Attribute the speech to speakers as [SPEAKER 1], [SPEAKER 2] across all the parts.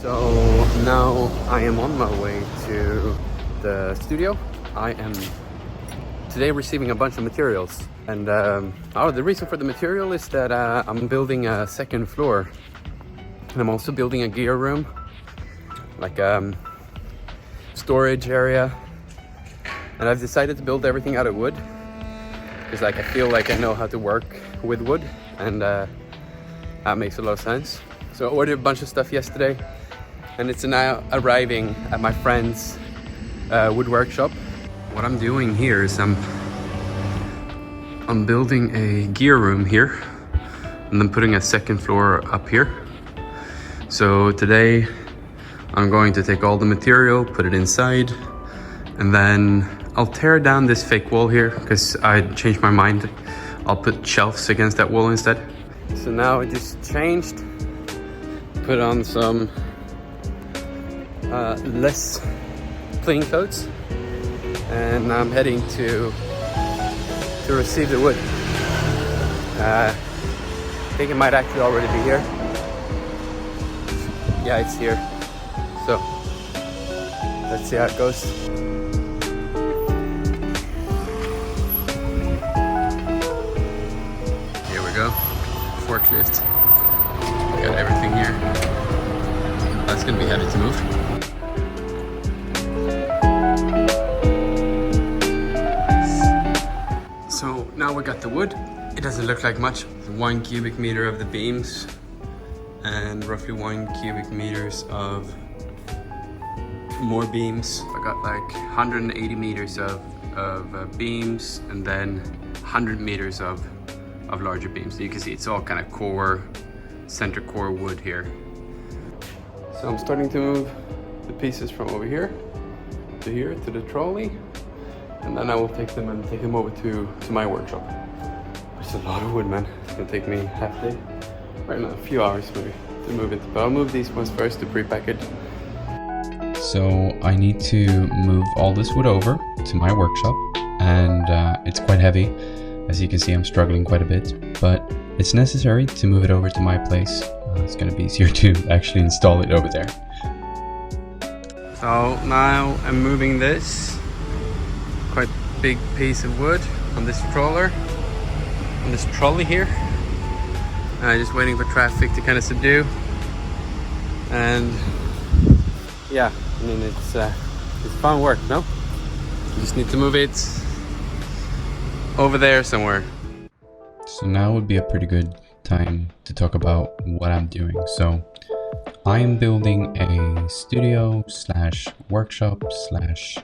[SPEAKER 1] So now I am on my way to the studio. I am today receiving a bunch of materials, and the reason for the material is that I'm building a second floor, and I'm also building a gear room, like storage area, and I've decided to build everything out of wood because I feel like I know how to work with wood, and that makes a lot of sense. So I ordered a bunch of stuff yesterday, and it's now arriving at my friend's wood workshop. What I'm doing here is I'm building a gear room here, and then putting a second floor up here. So today I'm going to take all the material, put it inside, and then I'll tear down this fake wall here because I changed my mind. I'll put shelves against that wall instead. So now I just changed, put on some less clean coats, and I'm heading to receive the wood. I think it might actually already be here. Yeah, it's here. So let's see how it goes. Here we go. Forklift. Got everything here. That's gonna be heavy to move. So now we got the wood. It doesn't look like much. 1 cubic meter of the beams and roughly 1 cubic meters of more beams. I got like 180 meters of beams, and then 100 meters of larger beams. So you can see it's all kind of core, center core wood here. So I'm starting to move the pieces from over here to the trolley, and then I will take them over to my workshop. It's a lot of wood, man. It's gonna take me half day, right now, a few hours maybe, to move it. But I'll move these ones first to pre-pack it.
[SPEAKER 2] So I need to move all this wood over to my workshop, and it's quite heavy. As you can see, I'm struggling quite a bit, but it's necessary to move it over to my place. It's gonna be easier to actually install it over there.
[SPEAKER 1] So now I'm moving this quite big piece of wood on this trolley here. Just waiting for traffic to kind of subdue, and yeah, I mean it's fun work, no? You just need to move it over there somewhere.
[SPEAKER 2] So now would be a pretty good time to talk about what I'm doing. So I'm building a studio slash workshop slash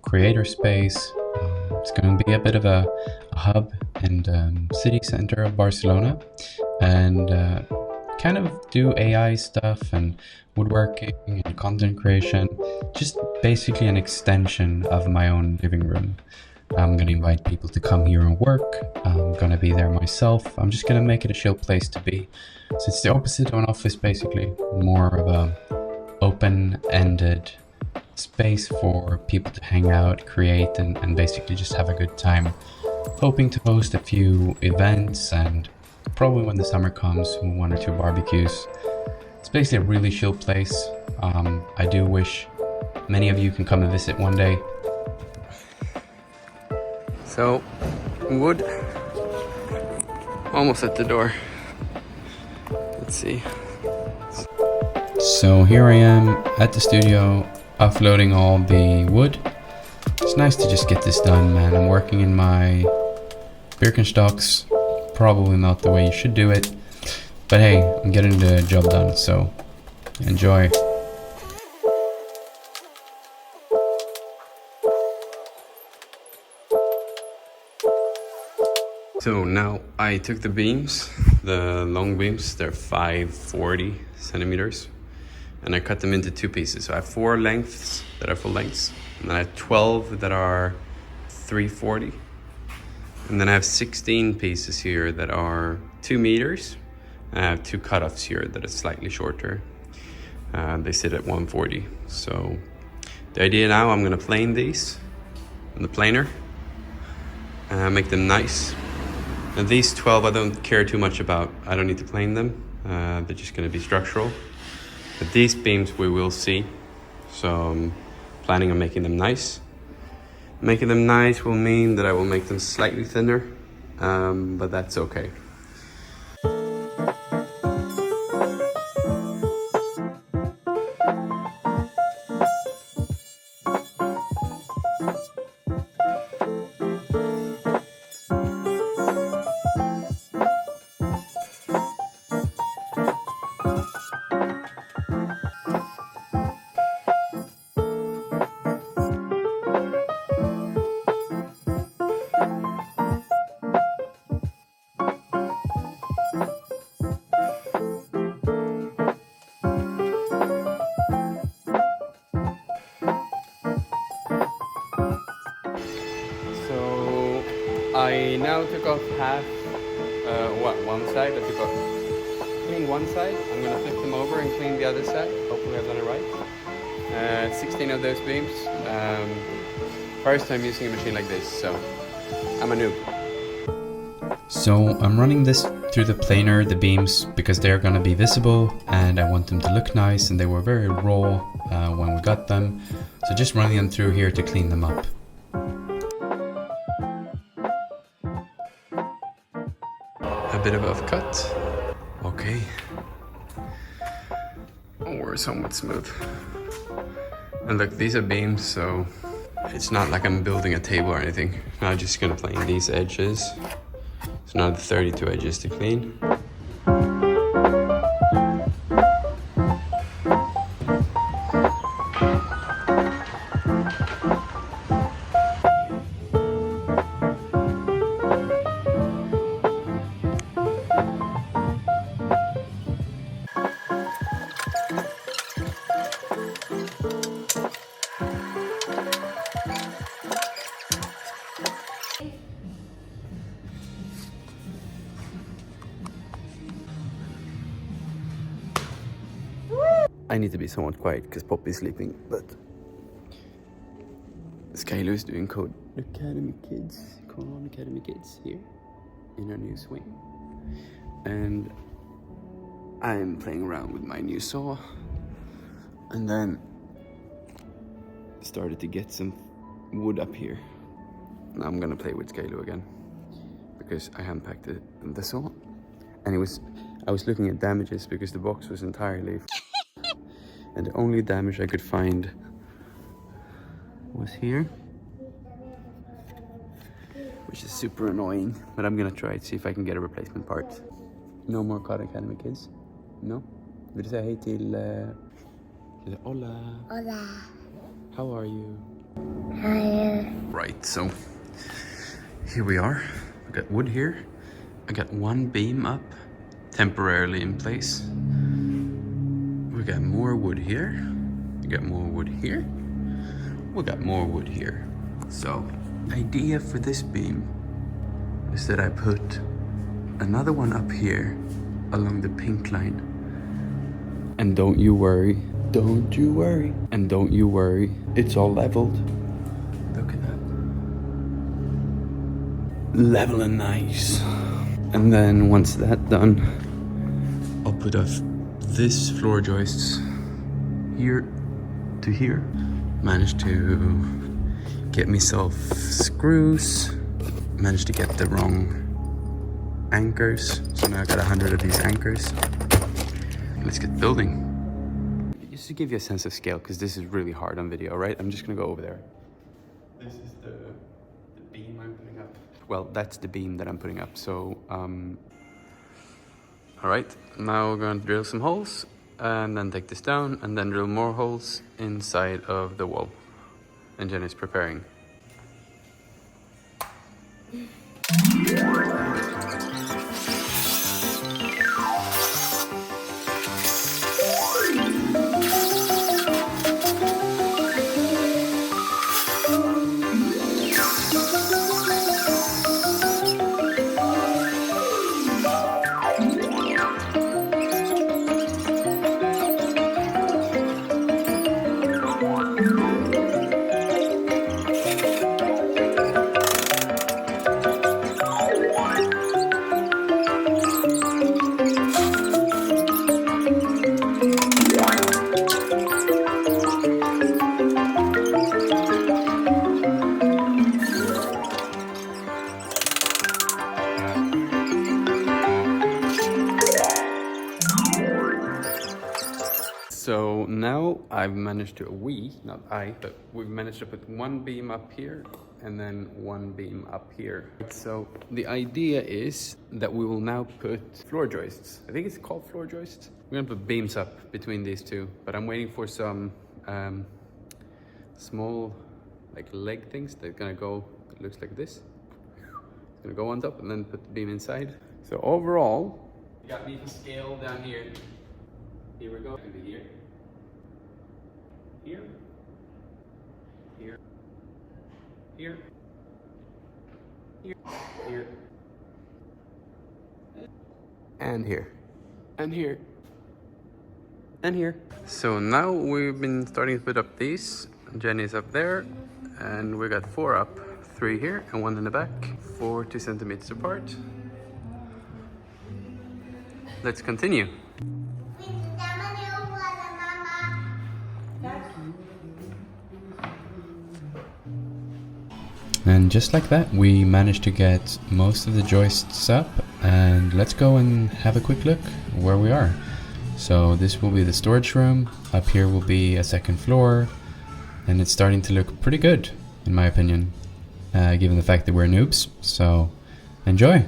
[SPEAKER 2] creator space. It's going to be a bit of a hub and city center of Barcelona, and kind of do AI stuff and woodworking and content creation. Just basically an extension of my own living room. I'm gonna invite people to come here and work. I'm gonna be there myself. I'm just gonna make it a chill place to be. So it's the opposite of an office, basically. More of a open-ended space for people to hang out, create, and basically just have a good time. Hoping to host a few events, and probably when the summer comes, 1 or 2 barbecues. It's basically a really chill place. I do wish many of you can come and visit one day.
[SPEAKER 1] So, wood almost at the door. Let's see.
[SPEAKER 2] So here I am at the studio, offloading all the wood. It's nice to just get this done, man. I'm working in my Birkenstocks. Probably not the way you should do it, but hey, I'm getting the job done, so enjoy.
[SPEAKER 1] So now I took the beams, the long beams, they're 540 centimeters, and I cut them into 2 pieces. So I have 4 lengths that are full lengths, and then I have 12 that are 340. And then I have 16 pieces here that are 2 meters. I have 2 cutoffs here that are slightly shorter. They sit at 140. So the idea now, I'm gonna plane these on the planer, make them nice. And these 12 I don't care too much about. I don't need to plane them. They're just gonna be structural. But these beams we will see. So I'm planning on making them nice. Making them nice will mean that I will make them slightly thinner, but that's okay. I now took off half, one side. I took off, clean one side. I'm gonna flip them over and clean the other side. Hopefully I've done it right. 16 of those beams. First time using a machine like this, so I'm a noob.
[SPEAKER 2] So I'm running this through the planer, the beams, because they're gonna be visible and I want them to look nice, and they were very raw when we got them. So just running them through here to clean them up.
[SPEAKER 1] A bit of a cut. Okay. Oh, we're somewhat smooth. And look, these are beams, so it's not like I'm building a table or anything. I'm just gonna plane these edges. So now the 32 edges to clean. I need to be somewhat quiet because Poppy's sleeping, but Skylar is doing Code Academy Kids, Code Academy Kids here in her new swing. And I'm playing around with my new saw, and then started to get some wood up here. Now I'm gonna play with Skylar again because I hand-packed the saw, and I was looking at damages because the box was entirely and the only damage I could find was here, which is super annoying, but I'm gonna try to see if I can get a replacement part. No more Code Academy Kids? No? Vill du säga hej till... Hola!
[SPEAKER 3] Hola.
[SPEAKER 1] How are you?
[SPEAKER 3] Hi.
[SPEAKER 1] Right, so here we are. I got wood here. I got one beam up, temporarily in place. We got more wood here. We got more wood here. We got more wood here. So, idea for this beam is that I put another one up here along the pink line. And don't you worry, don't you worry, and don't you worry, it's all leveled. Look at that. Level and nice. And then once that's done, I'll put this floor joists here to here. Managed to get myself screws. Managed to get the wrong anchors. So now I got 100 of these anchors. Let's get building. Just to give you a sense of scale, because this is really hard on video, right? I'm just gonna go over there. This is the beam I'm putting up. Well, that's the beam that I'm putting up. So, all right, now we're going to drill some holes and then take this down and then drill more holes inside of the wall. And Jennie's preparing. So now I've managed to, but we've managed to put one beam up here and then one beam up here. So the idea is that we will now put floor joists. I think it's called floor joists. We're gonna put beams up between these two, but I'm waiting for some small like leg things that are gonna go, it looks like this. It's gonna go on top and then put the beam inside. So overall, you got me to scale down here. Here we go. It's gonna be here. Here. Here. Here. Here. Here. And here. And here. And here. So now we've been starting to put up these. Jennie's up there. And we got 4 up. 3 here and 1 in the back. 4 2 centimeters apart. Let's continue.
[SPEAKER 2] And just like that, we managed to get most of the joists up, and let's go and have a quick look where we are. So this will be the storage room. Up here will be a second floor, and it's starting to look pretty good, in my opinion, given the fact that we're noobs. So enjoy.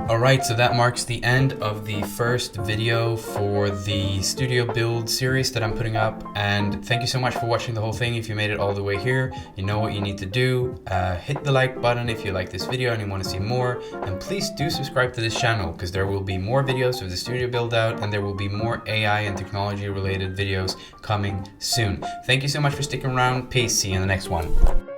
[SPEAKER 2] Alright, so that marks the end of the first video for the studio build series that I'm putting up, and thank you so much for watching the whole thing. If you made it all the way here, you know what you need to do. Hit the like button if you like this video and you want to see more, and please do subscribe to this channel because there will be more videos of the studio build out, and there will be more AI and technology related videos coming soon. Thank you so much for sticking around. Peace, see you in the next one.